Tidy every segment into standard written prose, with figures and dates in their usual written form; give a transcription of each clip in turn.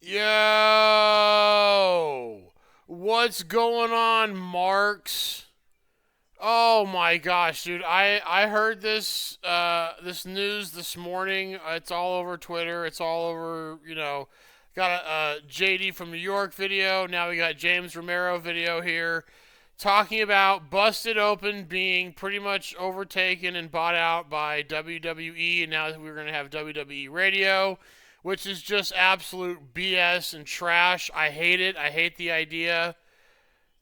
Yo! What's going on, Marks? Oh my gosh, dude. I heard this news this morning. It's all over Twitter. It's all over, got a JD from New York video. Now we got James Romero video here talking about Busted Open being pretty much overtaken and bought out by WWE, and now we're going to have WWE Radio, which is just absolute BS and trash. I hate it. I hate the idea.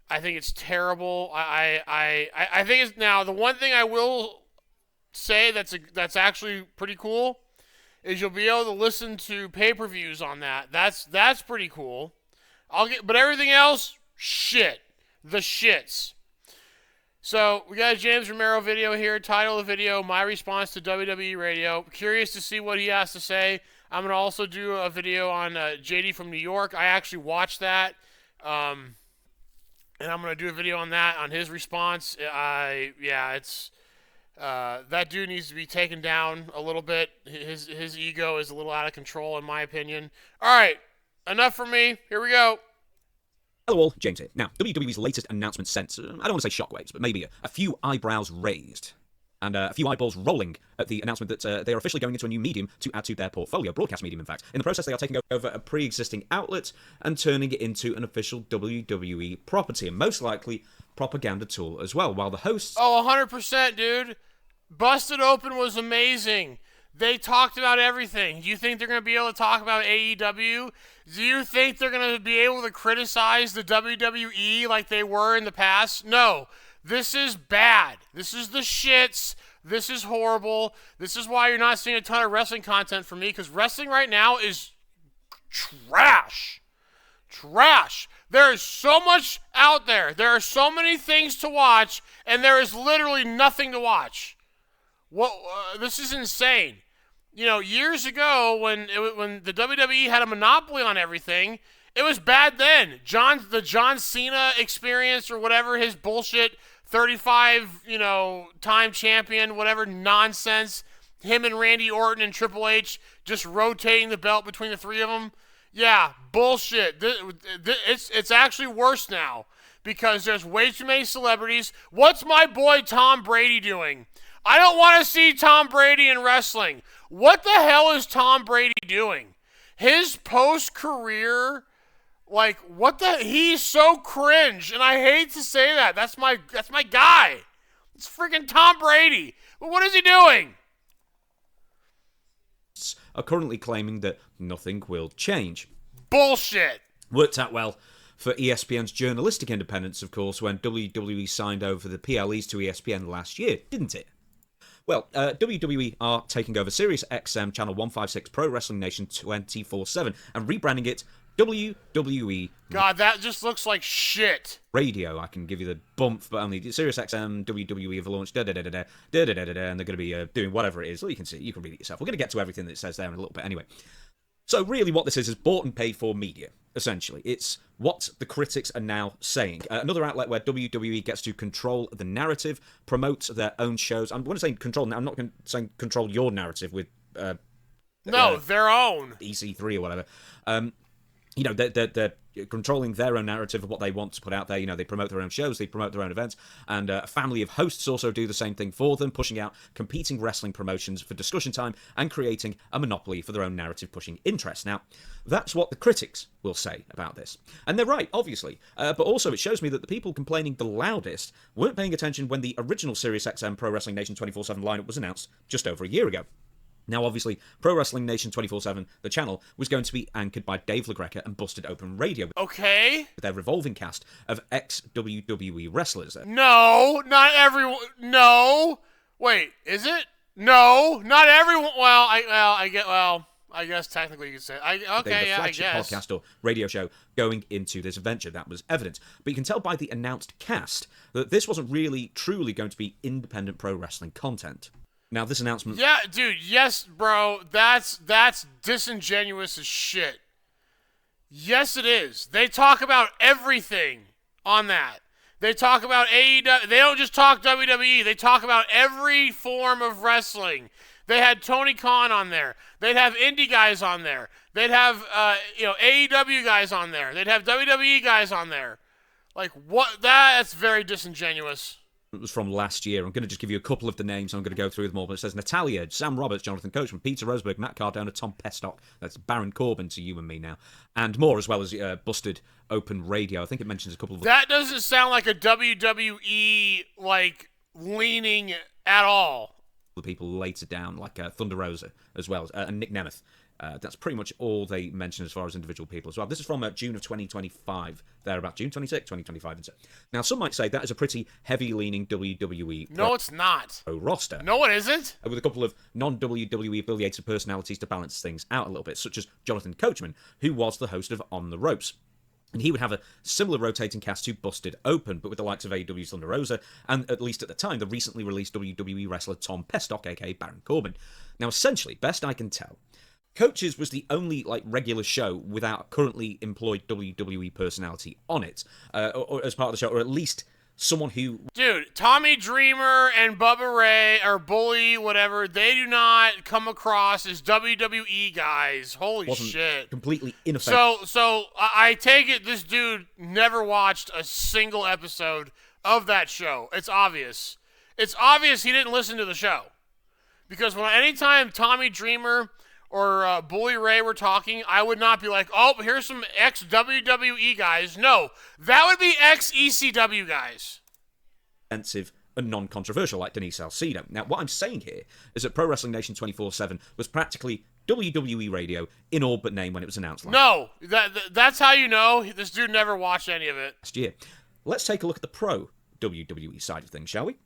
I think it's terrible. I think it's now the one thing I will say that's actually pretty cool is you'll be able to listen to pay-per-views on that. That's pretty cool. But everything else, shit. The shits. So we got a James Romero video here. Title of the video: My response to WWE Radio. Curious to see what he has to say. I'm gonna also do a video on JD from New York. I actually watched that, and I'm gonna do a video on that on his response. It's that dude needs to be taken down a little bit. His ego is a little out of control, in my opinion. All right, enough from me. Here we go. Hello all, James here. Now, WWE's latest announcement sent, I don't want to say shockwaves, but maybe a few eyebrows raised and a few eyeballs rolling at the announcement that they are officially going into a new medium to add to their portfolio, broadcast medium in fact. In the process, they are taking over a pre-existing outlet and turning it into an official WWE property, and most likely propaganda tool as well, while the hosts... Oh, 100%, dude. Busted Open was amazing. They talked about everything. Do you think they're going to be able to talk about AEW? Do you think they're going to be able to criticize the WWE like they were in the past? No. This is bad. This is the shits. This is horrible. This is why you're not seeing a ton of wrestling content from me, because wrestling right now is trash. Trash. There is so much out there. There are so many things to watch, and there is literally nothing to watch. This is insane. You know, years ago when the WWE had a monopoly on everything, it was bad then. The John Cena experience or whatever, his bullshit 35, time champion, whatever nonsense, him and Randy Orton and Triple H just rotating the belt between the three of them. Yeah, bullshit. It's actually worse now because there's way too many celebrities. What's my boy Tom Brady doing? I don't want to see Tom Brady in wrestling. What the hell is Tom Brady doing? His post-career, he's so cringe, and I hate to say that. That's my guy. It's freaking Tom Brady. But what is he doing? Are currently claiming that nothing will change. Bullshit. Worked out well for ESPN's journalistic independence, of course, when WWE signed over the PLEs to ESPN last year, didn't it? Well, WWE are taking over Sirius XM Channel 156 Pro Wrestling Nation 24/7 and rebranding it WWE. God, that just looks like shit. Radio. I can give you the bump, but only Sirius XM WWE have launched and they're going to be doing whatever it is. Well, you can see, you can read it yourself. We're going to get to everything that it says there in a little bit anyway. So really what this is bought and paid for media, essentially. It's what the critics are now saying. Another outlet where WWE gets to control the narrative, promote their own shows. I'm going to say control now. I'm not going to say control your narrative with... their own. EC3 or whatever. They're controlling their own narrative of what they want to put out there. They promote their own shows, they promote their own events, and a family of hosts also do the same thing for them, pushing out competing wrestling promotions for discussion time and creating a monopoly for their own narrative-pushing interests. Now, that's what the critics will say about this. And they're right, obviously. But also, it shows me that the people complaining the loudest weren't paying attention when the original SiriusXM Pro Wrestling Nation 24/7 lineup was announced just over a year ago. Now, obviously, Pro Wrestling Nation 24/7, the channel, was going to be anchored by Dave LaGreca and Busted Open Radio. Okay. With their revolving cast of ex-WWE wrestlers. No, not everyone. No. Wait, is it? No, not everyone. I guess technically you could say. The flagship podcast or radio show going into this venture. That was evident. But you can tell by the announced cast that this wasn't really, truly going to be independent pro wrestling content. Now, this announcement... Yeah, dude, yes, bro. That's disingenuous as shit. Yes, it is. They talk about everything on that. They talk about AEW. They don't just talk WWE. They talk about every form of wrestling. They had Tony Khan on there. They'd have indie guys on there. They'd have AEW guys on there. They'd have WWE guys on there. Like, what? That's very disingenuous. It was from last year. I'm going to just give you a couple of the names. I'm going to go through them all. But it says Natalia, Sam Roberts, Jonathan Coachman, Peter Roseberg, Matt Cardona, Tom Pestock. That's Baron Corbin to you and me now. And more, as well as Busted Open Radio. I think it mentions a couple of... That doesn't sound like a WWE, leaning at all. The people later down, like Thunder Rosa, as well, and Nick Nemeth. That's pretty much all they mention as far as individual people as well. This is from June of 2025, thereabout June 26, 2025. Now, some might say that is a pretty heavy-leaning WWE No, it's not. roster. No, it isn't. With a couple of non-WWE affiliated personalities to balance things out a little bit, such as Jonathan Coachman, who was the host of On the Ropes. And he would have a similar rotating cast to Busted Open, but with the likes of AEW's Thunder Rosa, and at least at the time, the recently released WWE wrestler Tom Pestock, aka Baron Corbin. Now, essentially, best I can tell, Coaches was the only regular show without a currently employed WWE personality on it, or as part of the show, or at least someone who... Dude, Tommy Dreamer and Bubba Ray, or Bully, whatever, they do not come across as WWE guys. Holy shit. Completely ineffective. So I take it this dude never watched a single episode of that show. It's obvious. It's obvious he didn't listen to the show. Because anytime Tommy Dreamer or Bully Ray were talking, I would not be like, oh, here's some ex-WWE guys. No, that would be ex-ECW guys. Offensive and non-controversial, like Denise Salcedo. Now, what I'm saying here is that Pro Wrestling Nation 24/7 was practically WWE radio in all but name when it was announced No, that's how you know this dude never watched any of it. last year. Let's take a look at the pro WWE side of things, shall we?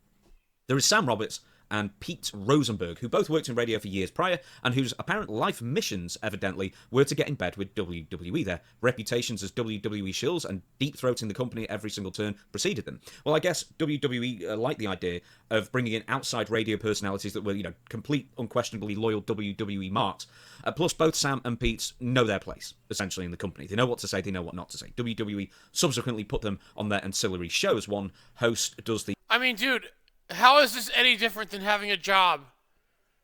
There is Sam Roberts and Pete Rosenberg, who both worked in radio for years prior, and whose apparent life missions, evidently, were to get in bed with WWE. Their reputations as WWE shills and deep-throating the company at every single turn preceded them. Well, I guess WWE liked the idea of bringing in outside radio personalities that were, complete, unquestionably loyal WWE marks. Plus, both Sam and Pete know their place, essentially, in the company. They know what to say, they know what not to say. WWE subsequently put them on their ancillary shows. One host does the... I mean, dude... How is this any different than having a job?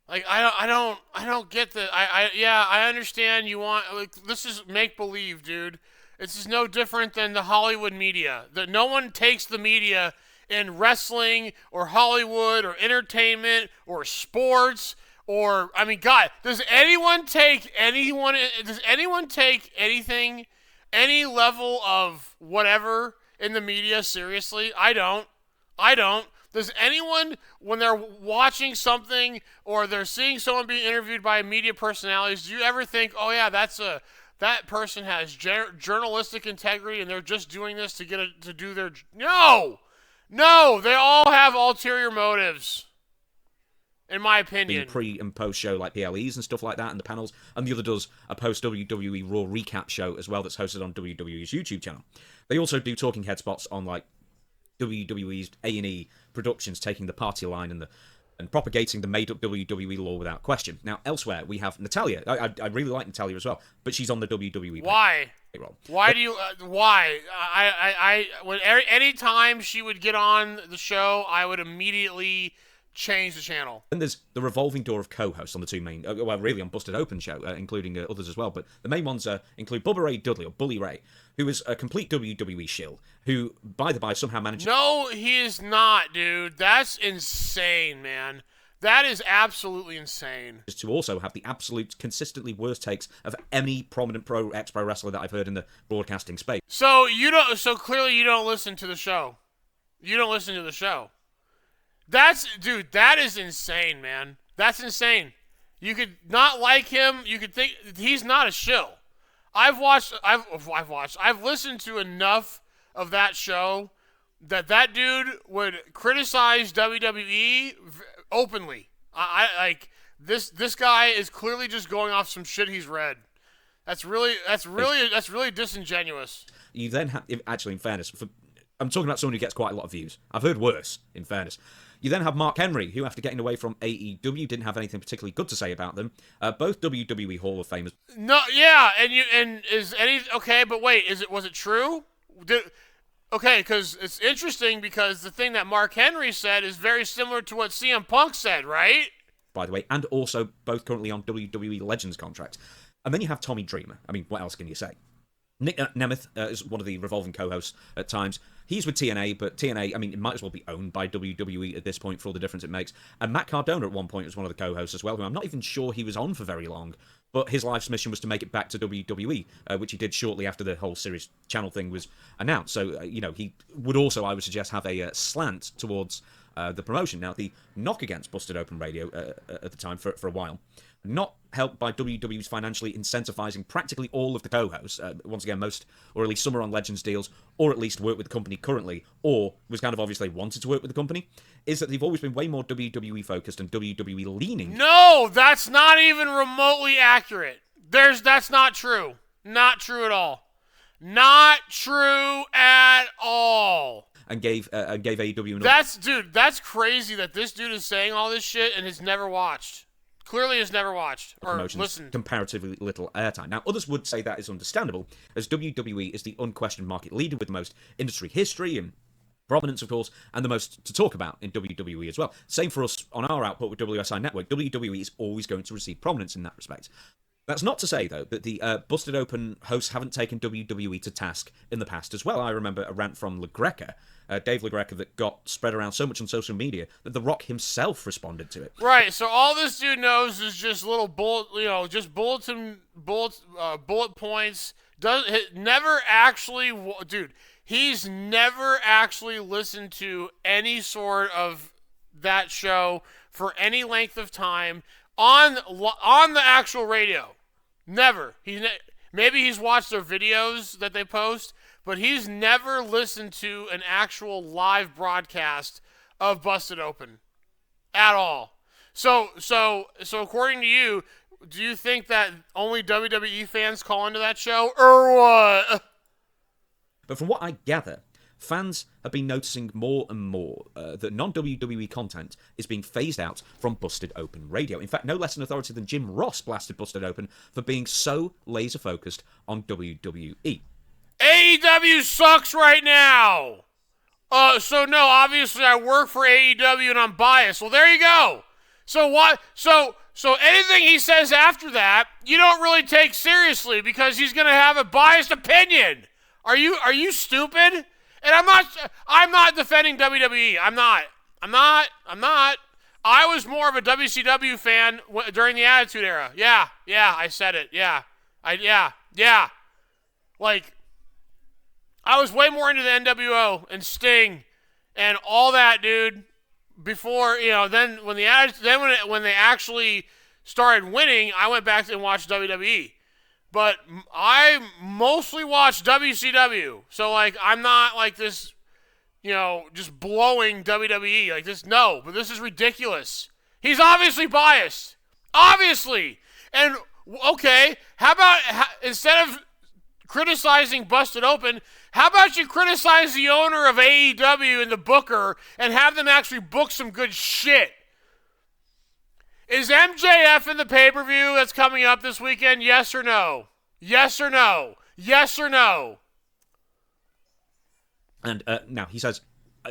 I don't get the. I understand you want. This is make believe, dude. This is no different than the Hollywood media. That no one takes the media in wrestling or Hollywood or entertainment or sports or God. Does anyone take anything, any level of whatever in the media seriously? I don't. Does anyone, when they're watching something or they're seeing someone being interviewed by media personalities, do you ever think, oh yeah, that person has journalistic integrity and they're just doing this to do their... No, they all have ulterior motives, in my opinion. Pre and post show like PLEs and stuff like that and the panels, and the other does a post WWE Raw recap show as well that's hosted on WWE's YouTube channel. They also do talking head spots on WWE's A&E productions, taking the party line and propagating the made-up WWE lore without question. Now, elsewhere, we have Natalia. I really like Natalia as well, but she's on the WWE. Why? Why do you... why? Any time she would get on the show, I would immediately change the channel. And there's the revolving door of co-hosts on the two main... really on Busted Open show, including others as well, but the main ones include Bubba Ray Dudley, or Bully Ray, who is a complete WWE shill, who, by the by, somehow managed... No, he is not, dude. That's insane, man. That is absolutely insane. To also have the absolute, consistently worst takes of any prominent ex-pro wrestler that I've heard in the broadcasting space. So clearly you don't listen to the show. You don't listen to the show. That is insane, man. That's insane. You could not like him. You could think he's not a shill. I've listened to enough of that show that dude would criticize WWE openly. This guy is clearly just going off some shit he's read. That's really disingenuous. You then have, actually, in fairness, I'm talking about someone who gets quite a lot of views. I've heard worse, in fairness. You then have Mark Henry, who, after getting away from AEW, didn't have anything particularly good to say about them. Both WWE Hall of Famers. No, yeah, but wait, was it true? Because it's interesting because the thing that Mark Henry said is very similar to what CM Punk said, right? by the way, and also both currently on WWE Legends contracts. And then you have Tommy Dreamer. I mean, what else can you say? Nick Nemeth is one of the revolving co-hosts at times. He's with TNA, but TNA, I mean, it might as well be owned by WWE at this point for all the difference it makes. And Matt Cardona at one point was one of the co-hosts as well, who I'm not even sure he was on for very long. But his life's mission was to make it back to WWE, which he did shortly after the whole series channel thing was announced. So, he would also, I would suggest, have a slant towards the promotion. Now, the knock against Busted Open Radio at the time for a while, not helped by WWE's financially incentivizing practically all of the co-hosts, once again, most, or at least some are on Legends deals, or at least work with the company currently, or was kind of obvious they wanted to work with the company, is that they've always been way more WWE focused and WWE leaning. No, that's not even remotely accurate. That's not true. Not true at all. Not true at all. And gave AEW That's crazy that this dude is saying all this shit and has never watched. Clearly has never watched or listened. Comparatively little airtime. Now, others would say that is understandable, as WWE is the unquestioned market leader with the most industry history and prominence, of course, and the most to talk about in WWE as well. Same for us on our output with WSI Network. WWE is always going to receive prominence in that respect. That's not to say, though, that the Busted Open hosts haven't taken WWE to task in the past as well. I remember a rant from LaGreca, Dave LaGreca, that got spread around so much on social media that The Rock himself responded to it. Right, so all this dude knows is just little bullet points. He's never actually listened to any sort of that show for any length of time on the actual radio. Never. Maybe he's watched their videos that they post, but he's never listened to an actual live broadcast of Busted Open at all. So according to you, do you think that only WWE fans call into that show, or what? But from what I gather, fans have been noticing more and more that non-WWE content is being phased out from Busted Open Radio. In fact, no less an authority than Jim Ross blasted Busted Open for being so laser-focused on WWE. AEW sucks right now! So no, obviously I work for AEW and I'm biased. Well, there you go. So what? So anything he says after that, you don't really take seriously because he's going to have a biased opinion. Are you stupid? And I'm not defending WWE. I'm not. I was more of a WCW fan during the Attitude Era. Yeah, I said it. Yeah. Like, I was way more into the NWO and Sting and all that, dude. Before, then when they actually started winning, I went back and watched WWE. But I mostly watch WCW. So, like, I'm not like this, just blowing WWE. Like this, no. But this is ridiculous. He's obviously biased. Obviously. And, okay, how about, instead of criticizing Busted Open, how about you criticize the owner of AEW and the booker and have them actually book some good shit? Is MJF in the pay-per-view that's coming up this weekend? Yes or no? Yes or no? Yes or no? And now he says,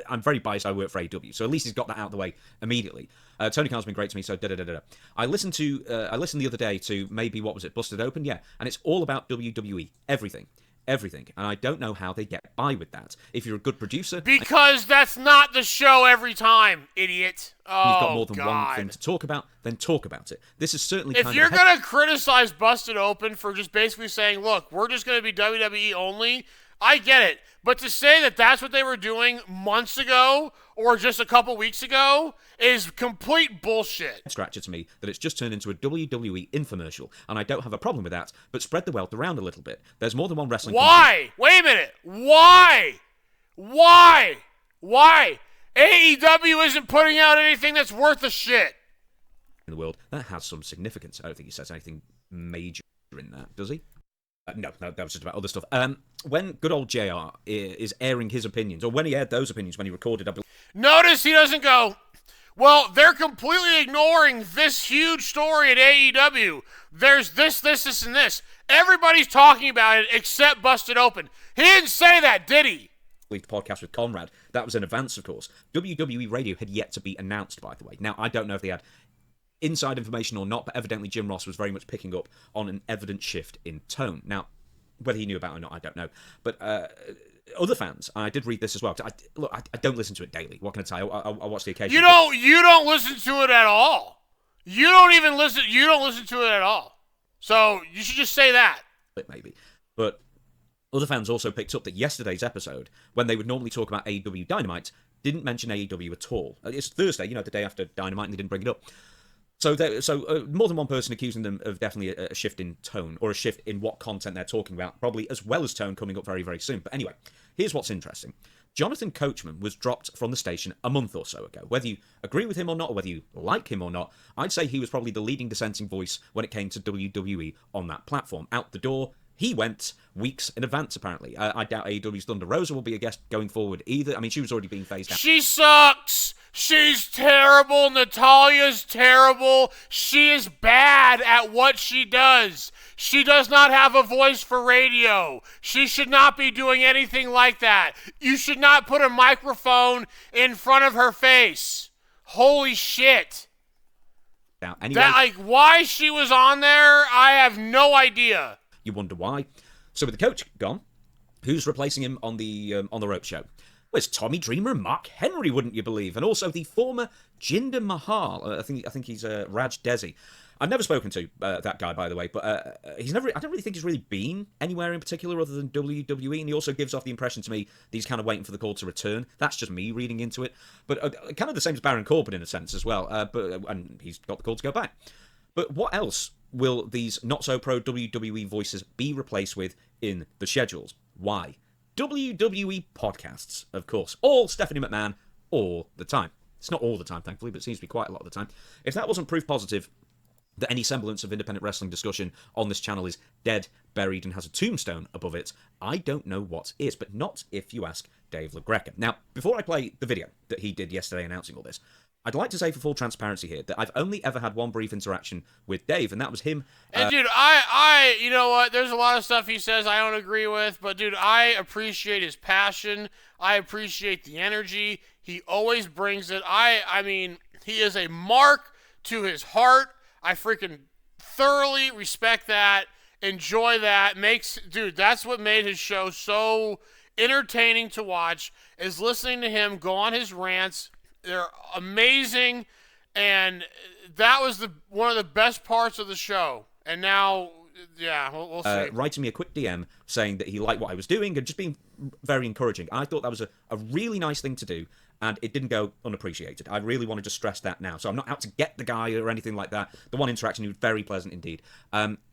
I'm very biased, I work for AEW. So at least he's got that out of the way immediately. Tony Khan's been great to me, so da-da-da-da. I listened the other day to maybe, what was it, Busted Open? Yeah. And it's all about WWE. Everything. And I don't know how they get by with that. If you're a good producer... Because that's not the show every time, idiot. Oh, you've got more than one thing to talk about, then talk about it. This is certainly if you're going to criticize Busted Open for just basically saying, look, we're just going to be WWE only, I get it. But to say that that's what they were doing months ago or just a couple weeks ago is complete bullshit. Scratcher to me that it's just turned into a WWE infomercial, and I don't have a problem with that, but spread the wealth around a little bit. There's more than one wrestling company. Wait a minute. Why? AEW isn't putting out anything that's worth a shit. In the world, that has some significance. I don't think he says anything major in that, does he? No, that was just about other stuff. When good old JR is airing his opinions, or when he aired those opinions when he recorded, I believe... Notice he doesn't go, well, they're completely ignoring this huge story at AEW. There's this, and this. Everybody's talking about it except Busted Open. He didn't say that, did he? The podcast with Conrad. That was in advance, of course. WWE Radio had yet to be announced, by the way. Now, I don't know if they had inside information or not, but evidently Jim Ross was very much picking up on an evident shift in tone. Now, whether he knew about it or not, I don't know. But other fans, and I did read this as well. I don't listen to it daily. What can I tell you? I watch the occasion. You don't listen to it at all. You don't even listen. You don't listen to it at all. So you should just say that. Maybe, but other fans also picked up that yesterday's episode, when they would normally talk about AEW Dynamite, didn't mention AEW at all. It's Thursday, the day after Dynamite, and they didn't bring it up. So more than one person accusing them of definitely a shift in tone, or a shift in what content they're talking about, probably as well as tone, coming up very, very soon. But anyway, here's what's interesting. Jonathan Coachman was dropped from the station a month or so ago. Whether you agree with him or not, or whether you like him or not, I'd say he was probably the leading dissenting voice when it came to WWE on that platform. Out the door, he went weeks in advance, apparently. I doubt AEW's Thunder Rosa will be a guest going forward either. I mean, she was already being phased out. She sucks. She's terrible. Natalia's terrible. She is bad at what she does. She does not have a voice for radio. She should not be doing anything like that. You should not put a microphone in front of her face. Holy shit. Now, anyway, why she was on there, I have no idea. You wonder why. So with the coach gone, who's replacing him on the rope show? Well, it's Tommy Dreamer and Mark Henry, wouldn't you believe? And also the former Jinder Mahal. I think he's Raj Desi. I've never spoken to that guy, by the way, but he's never. I don't really think he's really been anywhere in particular other than WWE, and he also gives off the impression to me that he's kind of waiting for the call to return. That's just me reading into it, but kind of the same as Baron Corbin in a sense as well. And he's got the call to go back. But what else will these not-so-pro WWE voices be replaced with in the schedules? Why? WWE podcasts, of course. All Stephanie McMahon, all the time. It's not all the time, thankfully, but it seems to be quite a lot of the time. If that wasn't proof positive that any semblance of independent wrestling discussion on this channel is dead, buried, and has a tombstone above it, I don't know what is, but not if you ask Dave LaGreca. Now, before I play the video that he did yesterday announcing all this, I'd like to say for full transparency here that I've only ever had one brief interaction with Dave, and that was him. And dude, I you know what? There's a lot of stuff he says I don't agree with, but dude, I appreciate his passion. I appreciate the energy. He always brings it. I mean, he is a mark to his heart. I freaking thoroughly respect that. Enjoy that. Dude, that's what made his show so entertaining to watch, is listening to him go on his rants. They're amazing, and that was one of the best parts of the show. And now, yeah, we'll see. Writing me a quick DM saying that he liked what I was doing and just being very encouraging. I thought that was a really nice thing to do, and it didn't go unappreciated. I really wanted to stress that now. So I'm not out to get the guy or anything like that. The one interaction, he was very pleasant indeed.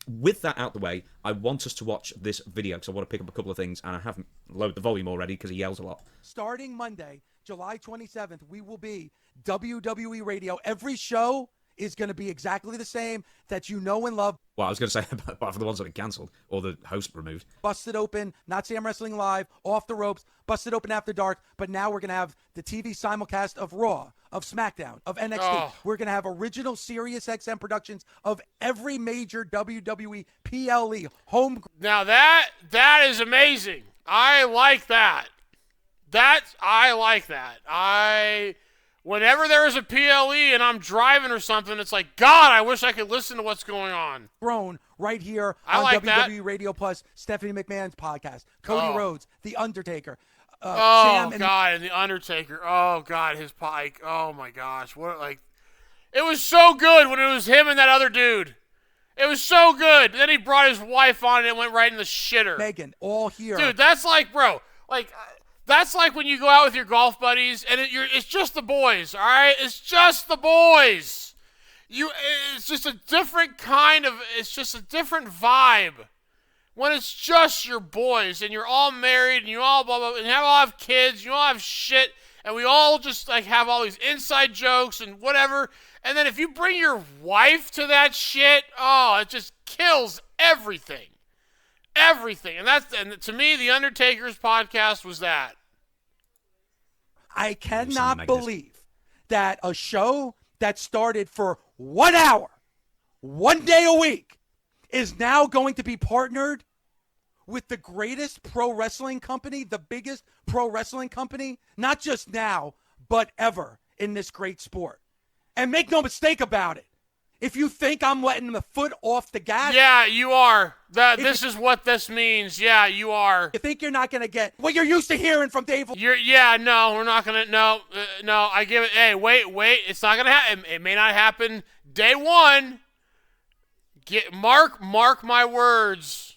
With that out the way, I want us to watch this video because I want to pick up a couple of things, and I haven't loaded the volume already because he yells a lot. Starting Monday, July 27th, we will be WWE Radio. Every show is going to be exactly the same that you know and love. Well, I was going to say, apart from the ones that are cancelled or the host removed. Busted Open, Not Sam Wrestling Live, Off the Ropes, Busted Open After Dark. But now we're going to have the TV simulcast of Raw, of SmackDown, of NXT. Oh. We're going to have original Sirius XM productions of every major WWE PLE home. Now that is amazing. I like that. I like that. Whenever there is a PLE and I'm driving or something, it's like, God, I wish I could listen to what's going on. Grown right here I on like WWE that. Radio Plus, Stephanie McMahon's podcast, Cody Rhodes, The Undertaker. God, Sam and The Undertaker. Oh, God, his pike. Oh, my gosh. It was so good when it was him and that other dude. It was so good. Then he brought his wife on and it went right in the shitter. Megan, all here. Dude, that's like, bro, that's like when you go out with your golf buddies and it's just the boys, all right? It's just the boys. It's just a different it's just a different vibe. When it's just your boys and you're all married and you all blah, blah, and you all have kids, you all have shit, and we all just have all these inside jokes and whatever. And then if you bring your wife to that shit, it just kills everything. Everything. And to me, The Undertaker's podcast was that. I cannot believe that a show that started for 1 hour, 1 day a week, is now going to be partnered with the greatest pro wrestling company, the biggest pro wrestling company, not just now, but ever in this great sport. And make no mistake about it, If you think I'm letting the foot off the gas, Yeah, you are. This is what this means. Yeah, you are. you think you're not going to get what you're used to hearing from Dave. No, we're not gonna. No, no. I give it. Hey, wait. It's not gonna happen. It may not happen day one. Mark my words.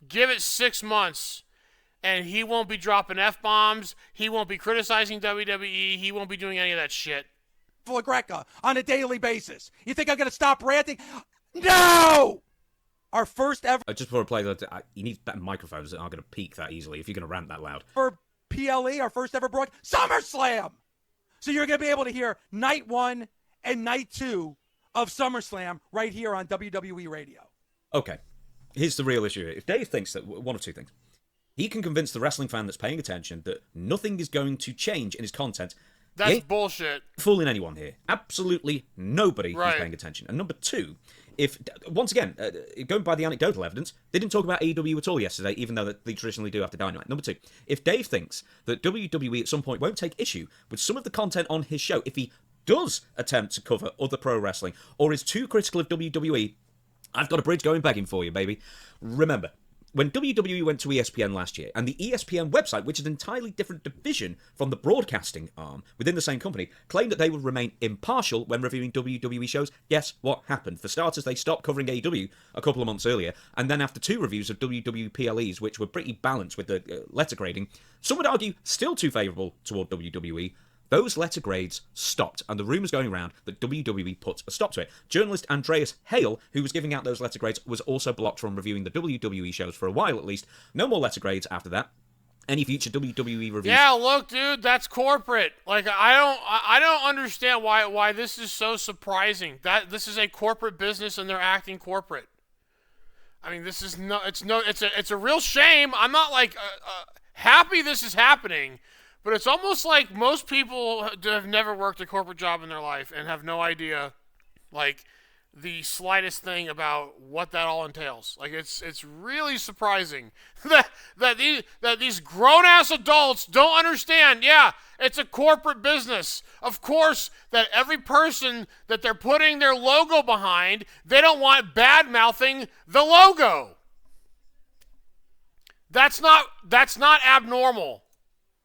Give it 6 months, and he won't be dropping F-bombs. He won't be criticizing WWE. He won't be doing any of that shit. Greca on a daily basis. You think I'm going to stop ranting? No! Our first ever Just before I play that, you need better microphones that aren't going to peak that easily if you're going to rant that loud. for PLE, our first ever broadcast, SummerSlam. So you're going to be able to hear night 1 and night 2 of SummerSlam right here on WWE Radio. Okay, here's the real issue. If Dave thinks that one of two things, he can convince the wrestling fan that's paying attention that nothing is going to change in his content. That's bullshit. Fooling anyone here. Absolutely nobody Right. who's paying attention. And number two, if once again, going by the anecdotal evidence, they didn't talk about AEW at all yesterday, even though they traditionally do after Dynamite. Number two, if Dave thinks that WWE at some point won't take issue with some of the content on his show, if he does attempt to cover other pro wrestling, or is too critical of WWE, I've got a bridge going begging for you, baby. Remember, when WWE went to ESPN last year, and the ESPN website, which is an entirely different division from the broadcasting arm within the same company, claimed that they would remain impartial when reviewing WWE shows, guess what happened? For starters, they stopped covering AEW a couple of months earlier, and then after 2 reviews of WWE PLEs, which were pretty balanced with the letter grading, some would argue still too favourable toward WWE, those letter grades stopped, and the rumours going around that WWE put a stop to it. Journalist Andreas Hale, who was giving out those letter grades, was also blocked from reviewing the WWE shows for a while at least. No more letter grades after that. Any future WWE reviews? Yeah, look, dude, that's corporate. Like, I don't understand why this is so surprising. That this is a corporate business and they're acting corporate. I mean, it's a real shame. I'm not like happy this is happening. But it's almost like most people have never worked a corporate job in their life and have no idea, like, the slightest thing about what that all entails. Like, it's really surprising that these grown-ass adults don't understand. Yeah, it's a corporate business. Of course, that every person that they're putting their logo behind, they don't want bad-mouthing the logo. That's not abnormal.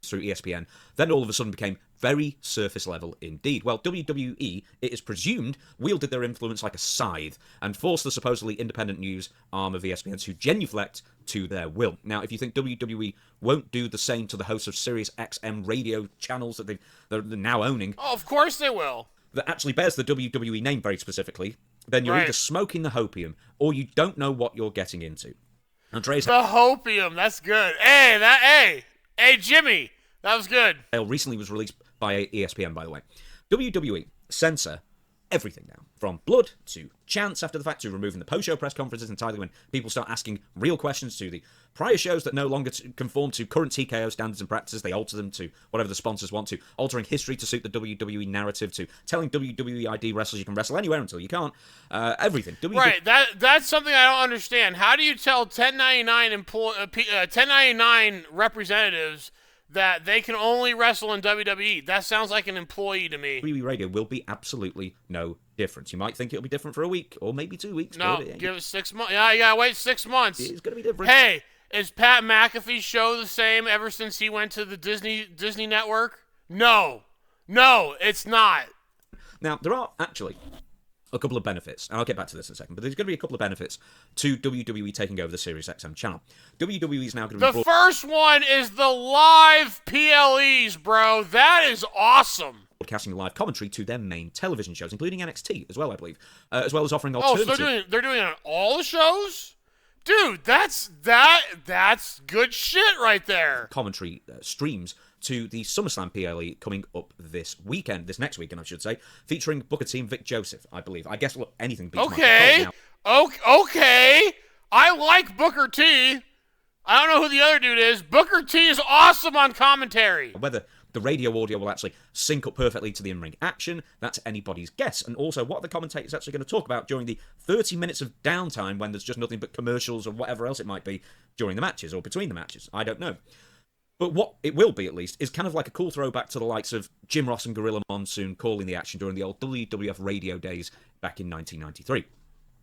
Through ESPN, then all of a sudden became very surface level indeed. Well, WWE, it is presumed, wielded their influence like a scythe and forced the supposedly independent news arm of ESPN to genuflect to their will. Now, if you think WWE won't do the same to the hosts of Sirius XM radio channels that they're now owning, oh, of course they will, that actually bears the WWE name very specifically, then you're right. either smoking the hopium or you don't know what you're getting into. Andreas the hopium, that's good. Hey, Jimmy, that was good. Hale recently was released by ESPN, by the way. WWE censor everything now, from blood to chants after the fact to removing the post-show press conferences entirely when people start asking real questions to the prior shows that no longer conform to current TKO standards and practices. They alter them to whatever the sponsors want to, altering history to suit the WWE narrative, to telling WWE ID wrestlers you can wrestle anywhere until you can't. Everything. Right, that's something I don't understand. How do you tell 1099 representatives that they can only wrestle in WWE? That sounds like an employee to me. WWE Radio will be absolutely no difference. You might think it'll be different for a week or maybe 2 weeks. No, give it 6 months. Yeah, you gotta wait 6 months. It's going to be different. Hey, is Pat McAfee's show the same ever since he went to the Disney Network? No, it's not. Now, there are actually a couple of benefits, and I'll get back to this in a second, but there's going to be a couple of benefits to WWE taking over the Sirius XM channel. WWE is now going to be... The first one is the live PLEs, bro. That is awesome. Broadcasting live commentary to their main television shows, including NXT as well, I believe, as well as offering alternative... Oh, so they're doing it on all the shows? Dude, that's good shit right there. Commentary streams to the SummerSlam PLE coming up this next weekend, I should say, featuring Booker T and Vic Joseph, I believe. I guess, look, anything beats Okay. Okay. I like Booker T. I don't know who the other dude is. Booker T is awesome on commentary. Whether the radio audio will actually sync up perfectly to the in-ring action, that's anybody's guess. And also, what are the commentators actually going to talk about during the 30 minutes of downtime when there's just nothing but commercials or whatever else it might be during the matches or between the matches? I don't know. But what it will be, at least, is kind of like a cool throwback to the likes of Jim Ross and Gorilla Monsoon calling the action during the old WWF radio days back in 1993.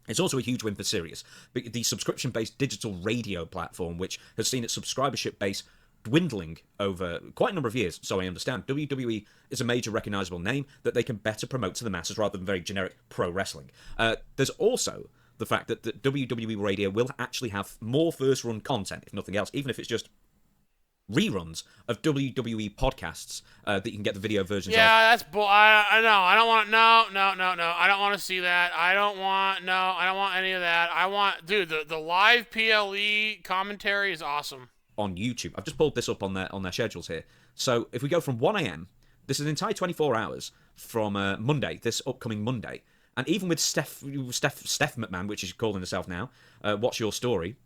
It's also a huge win for Sirius, the subscription-based digital radio platform, which has seen its subscribership base dwindling over quite a number of years. So I understand WWE is a major recognizable name that they can better promote to the masses rather than very generic pro wrestling. There's also the fact that the WWE radio will actually have more first-run content, if nothing else, even if it's just reruns of WWE podcasts that you can get the video versions of. Yeah, that's bull. I know. I don't want. No. I don't want to see that. I don't want any of that. I want, dude. The live PLE commentary is awesome on YouTube. I've just pulled this up on their schedules here. So if we go from 1 a.m., this is an entire 24 hours from Monday, this upcoming Monday, and even with Steph McMahon, which is calling herself now, What's Your Story?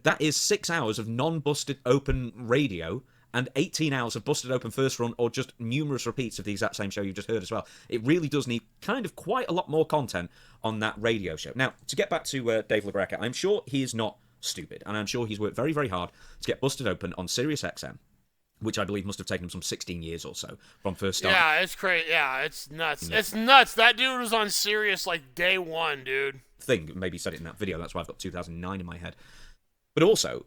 That is 6 hours of non-busted open radio and 18 hours of busted open first run or just numerous repeats of the exact same show you just heard as well. It really does need kind of quite a lot more content on that radio show. Now, to get back to Dave LaGreca, I'm sure he is not stupid, and I'm sure he's worked very, very hard to get busted open on Sirius XM, which I believe must have taken him some 16 years or so from first start. Yeah, it's crazy. Yeah, it's nuts. It's nuts. That dude was on Sirius like day one, dude. Maybe said it in that video. That's why I've got 2009 in my head. But also,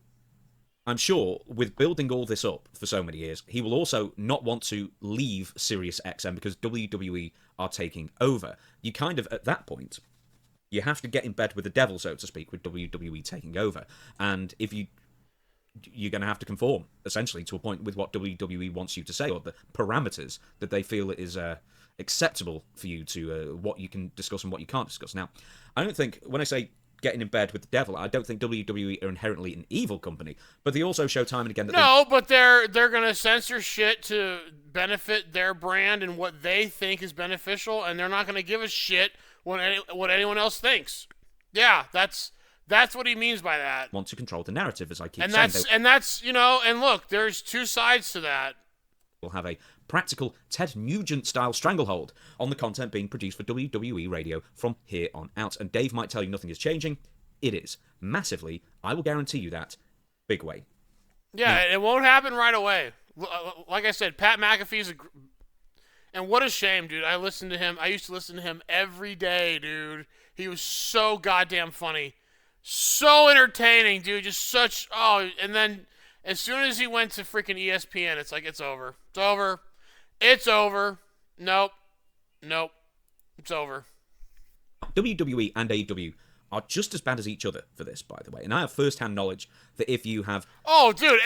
I'm sure with building all this up for so many years, he will also not want to leave Sirius XM because WWE are taking over. You kind of, at that point, you have to get in bed with the devil, so to speak, with WWE taking over. And if you're going to have to conform, essentially, to a point with what WWE wants you to say, or the parameters that they feel is acceptable for you to what you can discuss and what you can't discuss. Now, I don't think, when I say getting in bed with the devil, I don't think WWE are inherently an evil company, but they also show time and again that but they're going to censor shit to benefit their brand and what they think is beneficial, and they're not going to give a shit what anyone else thinks. Yeah, that's what he means by that. Want to control the narrative, as I keep saying. And that's and look, there's two sides to that. We'll have a practical Ted Nugent-style stranglehold on the content being produced for WWE Radio from here on out. And Dave might tell you nothing is changing. It is. Massively. I will guarantee you that. Big way. Yeah, it won't happen right away. Like I said, Pat McAfee's and what a shame, dude. I used to listen to him every day, dude. He was so goddamn funny. So entertaining, dude. And then as soon as he went to freaking ESPN, it's like, it's over. It's over. It's over. Nope. It's over. WWE and AEW are just as bad as each other for this, by the way. And I have first-hand knowledge that if you have... Oh, dude.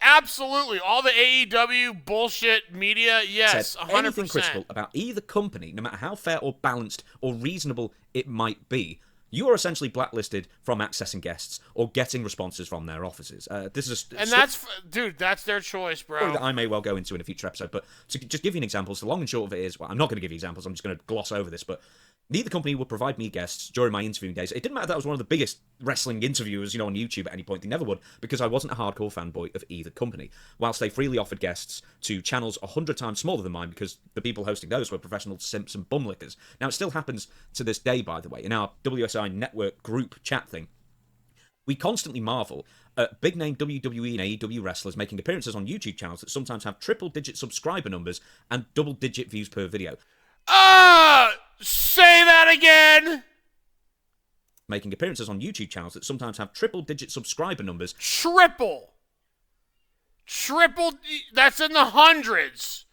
Absolutely. All the AEW bullshit media, yes, 100%. Anything critical about either company, no matter how fair or balanced or reasonable it might be, you are essentially blacklisted from accessing guests or getting responses from their offices. That's their choice, bro. That I may well go into in a future episode. But to just give you an example, so the long and short of it is, well, I'm not going to give you examples. I'm just going to gloss over this. But neither company would provide me guests during my interviewing days. It didn't matter that I was one of the biggest wrestling interviewers, on YouTube at any point. They never would, because I wasn't a hardcore fanboy of either company. Whilst they freely offered guests to channels 100 times smaller than mine, because the people hosting those were professional simps and bumlickers. Now, it still happens to this day, by the way, in our WSI network group chat thing. We constantly marvel at big-name WWE and AEW wrestlers making appearances on YouTube channels that sometimes have triple-digit subscriber numbers and double-digit views per video. Say that again! Making appearances on YouTube channels that sometimes have triple-digit subscriber numbers. Triple, that's in the hundreds.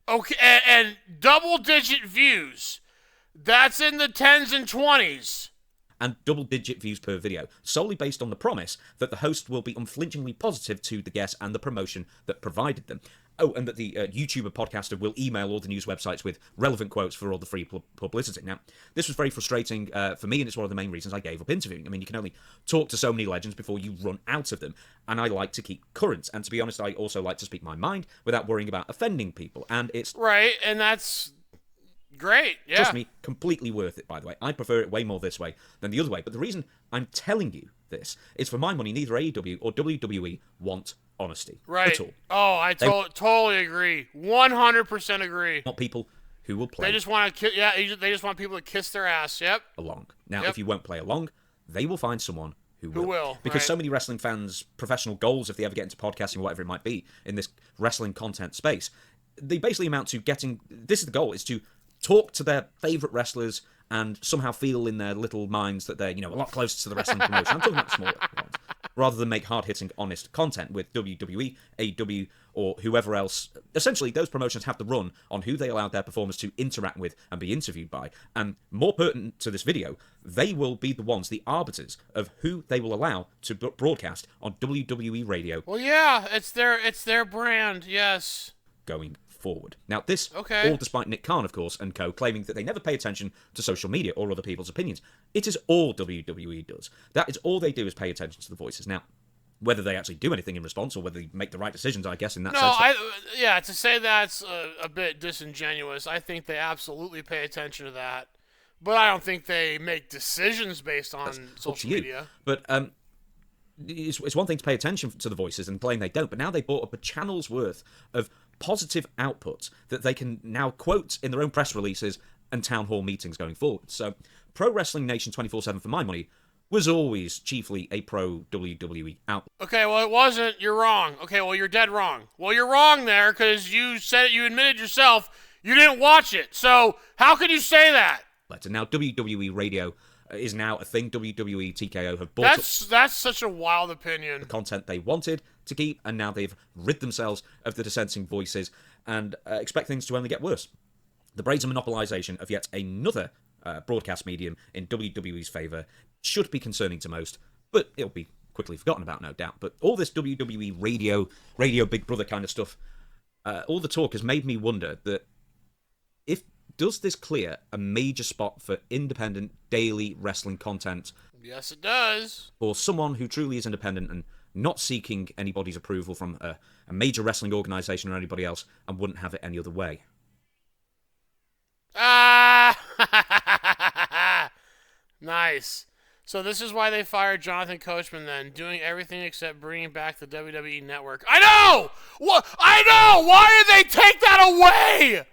Okay, and double-digit views, that's in the 10s and 20s. And double-digit views per video, solely based on the promise that the host will be unflinchingly positive to the guests and the promotion that provided them. Oh, and that the YouTuber podcaster will email all the news websites with relevant quotes for all the free publicity. Now, this was very frustrating for me, and it's one of the main reasons I gave up interviewing. I mean, you can only talk to so many legends before you run out of them, and I like to keep current. And to be honest, I also like to speak my mind without worrying about offending people, and it's... Right, and that's... great, yeah. Trust me, completely worth it, by the way. I prefer it way more this way than the other way. But the reason I'm telling you this is, for my money, neither AEW or WWE want honesty. Right. At all. Oh, I totally agree. 100% agree. Not people who will play. They just want to, they just want people to kiss their ass. Yep. Along. Now, if you won't play along, they will find someone who Who will, because right. so many wrestling fans' professional goals, if they ever get into podcasting or whatever it might be in this wrestling content space, they basically amount to getting, this is the goal, is to talk to their favorite wrestlers and somehow feel in their little minds that they're, a lot closer to the wrestling promotion. I'm talking about the smaller ones, rather than make hard-hitting, honest content with WWE, AEW, or whoever else. Essentially, those promotions have to run on who they allowed their performers to interact with and be interviewed by. And more pertinent to this video, they will be the ones, the arbiters of who they will allow to broadcast on WWE radio. Well, yeah, it's their brand, yes. Going forward. Now, this, Okay. all despite Nick Khan, of course, and co, claiming that they never pay attention to social media or other people's opinions. It is all WWE does. That is all they do, is pay attention to the voices. Now, whether they actually do anything in response or whether they make the right decisions, I guess, in that sense. No, to say that's a bit disingenuous. I think they absolutely pay attention to that. But I don't think they make decisions based on social media. But it's one thing to pay attention to the voices and claim they don't, but now they bought up a channel's worth of positive outputs that they can now quote in their own press releases and town hall meetings going forward. So Pro Wrestling Nation 24/7, for my money, was always chiefly a pro WWE outlet. Okay, well, it wasn't. You're wrong. Okay, well, you're dead wrong. Well, you're wrong there because you said, you admitted yourself you didn't watch it. So how could you say that? And now WWE Radio is now a thing. WWE, TKO have bought That's such a wild opinion. the content they wanted to keep, and now they've rid themselves of the dissenting voices and expect things to only get worse. The brazen monopolization of yet another broadcast medium in WWE's favour should be concerning to most, but it'll be quickly forgotten about, no doubt. But all this WWE radio Big Brother kind of stuff, all the talk has made me wonder that does this clear a major spot for independent daily wrestling content? Yes, it does. For someone who truly is independent and not seeking anybody's approval from a major wrestling organization or anybody else, and wouldn't have it any other way. Nice. So this is why they fired Jonathan Coachman then, doing everything except bringing back the WWE Network. I know! I know! Why did they take that away?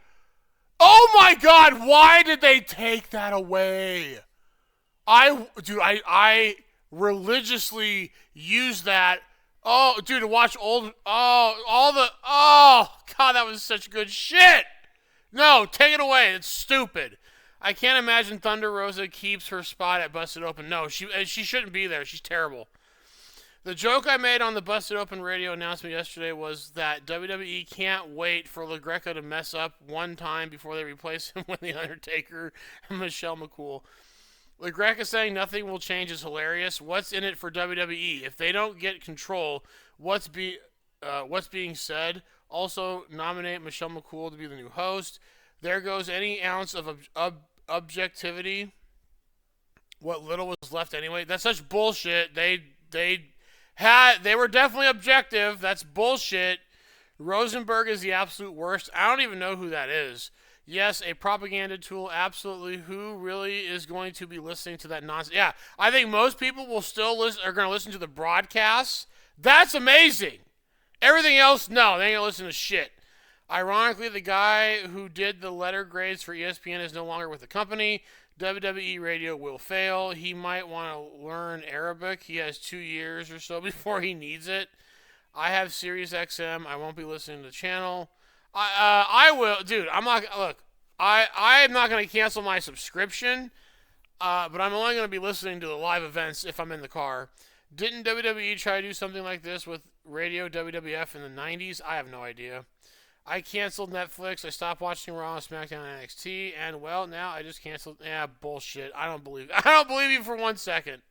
Oh my God, why did they take that away? I religiously use that. Oh, dude, to watch God, that was such good shit. No, take it away. It's stupid. I can't imagine Thunder Rosa keeps her spot at Busted Open. No, she shouldn't be there. She's terrible. The joke I made on the Busted Open radio announcement yesterday was that WWE can't wait for LaGreca to mess up one time before they replace him with The Undertaker and Michelle McCool. LaGreca saying nothing will change is hilarious. What's in it for WWE? If they don't get control, what's being said? Also, nominate Michelle McCool to be the new host. There goes any ounce of objectivity. What little was left anyway. That's such bullshit. They were definitely objective. That's bullshit. Rosenberg is the absolute worst. I don't even know who that is. Yes, a propaganda tool, absolutely. Who really is going to be listening to that nonsense? Yeah, I think most people will still are going to listen to the broadcasts. That's amazing. Everything else, no, they ain't going to listen to shit. Ironically, the guy who did the letter grades for ESPN is no longer with the company. WWE Radio will fail. He might want to learn Arabic. He has 2 years or so before he needs it. I have SiriusXM. I won't be listening to the channel. I will, dude. I'm not. Look, I am not going to cancel my subscription, but I'm only going to be listening to the live events if I'm in the car. Didn't WWE try to do something like this with Radio WWF in the 90s? I have no idea. I canceled Netflix. I stopped watching Raw, SmackDown, and NXT, and well, now I just canceled. Yeah, bullshit. I don't believe you for 1 second.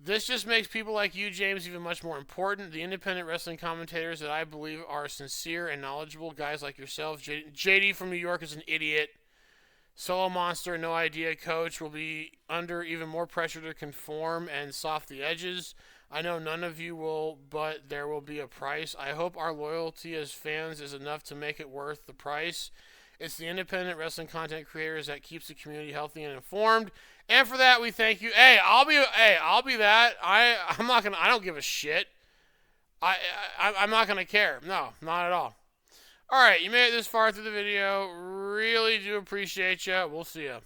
This just makes people like you, James, even much more important. The independent wrestling commentators that I believe are sincere and knowledgeable, guys like yourself. JD from New York is an idiot. Solo Monster, no idea. Coach will be under even more pressure to conform and soft the edges. I know none of you will, but there will be a price. I hope our loyalty as fans is enough to make it worth the price. It's the independent wrestling content creators that keeps the community healthy and informed. And for that, we thank you. I'll be that. I don't give a shit. I'm not gonna care. No, not at all. All right, you made it this far through the video. Really do appreciate you. We'll see you.